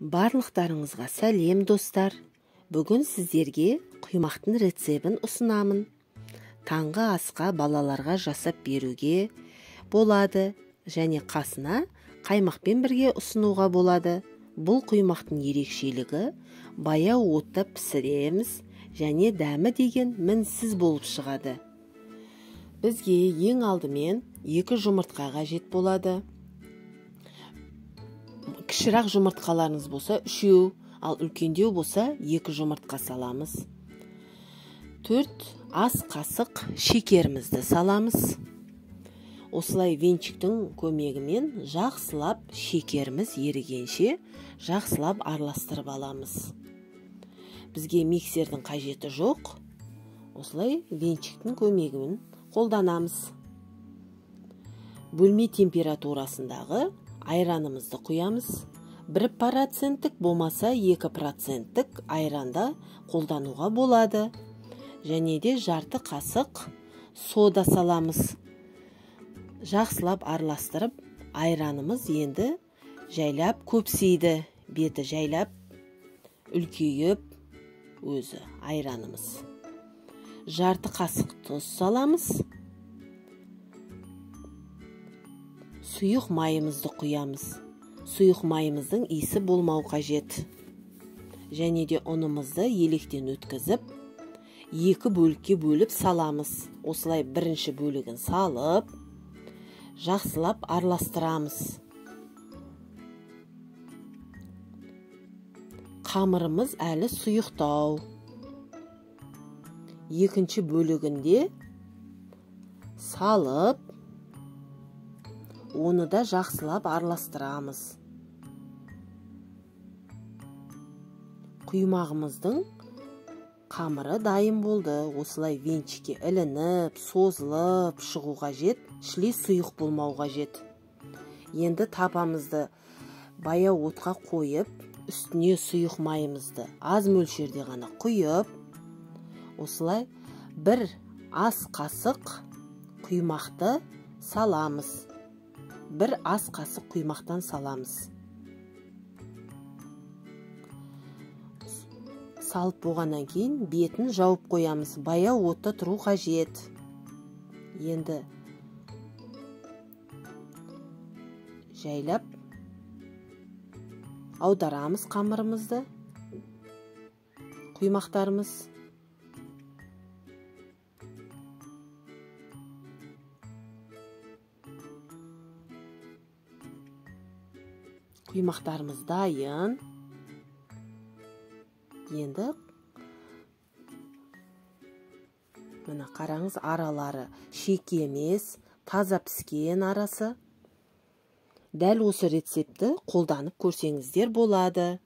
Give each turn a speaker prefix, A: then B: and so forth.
A: Барлықтарыңызға сәлем достар. Бүгін сіздерге құймақтың рецебін ұсынамын. Таңғы асқа балаларға жасап беруге болады және қасына қаймақпен бірге ұсынуға болады. Бұл құймақтың ерекшелігі баяу отта пісіреміз және дәмі деген мінсіз болып шығады. Бізге ең алдымен 2 жұмыртқа қажет болады. Кішірақ жұмыртқаларыңыз болса 3, ал үлкендеу болса 2 жұмыртқа саламыз. 4 ас қасық шекерімізді саламыз. Осылай венчиктің көмегімен жақсылап шекеріміз ерігенше жақсылап араластырып аламыз. Бізге миксердің қажеті жоқ. Осылай венчиктің көмегімен қолданамыз. Бөлме температурасындағы айранымызды құямыз. 1% болмаса 2% айранда қолдануға болады. Және де жарты қасық сода саламыз. Жақсылап араластырып, айранымыз енді жайлап көпсейді. Беті жайлап үлкейіп өзі айранымыз. Жарты қасық тұз саламыз. Сұйық майымызды құямыз. Сұйық майымыздың иісі болмау қажет. Және де ұнымызды електен өткізіп, 2 бөлікке бөліп саламыз. Осылай бірінші бөлігін салып, жақсылап араластырамыз. Қамырымыз әлі сұйықтау. Екінші бөлігінде салып, оны да жақсылап араластырамыз. Құймағымыздың қамыры дайын болды. Осылай венчикке ілініп, созылып шығу қажет, ішіле сұйық болмау қажет. Енді тапамызды баяу отқа қойып, үстіне сұйық майымызды аз мөлшерде ғана құйып, осылай 1 ас қасық құймақты саламыз. 1 ас қасық құймақтан саламыз. Салып болғаннан кейін бетін жауып қоямыз. Баяу отта тұру қажет. Енді жайлап аударамыз қамырымызды. Құймақтарымыз. Құймақтарымыз дайын. Енді мына қараңыз, аралары шеке емес, таза піскен арасы. Дәл осы рецепті қолданып көрсеңіздер болады.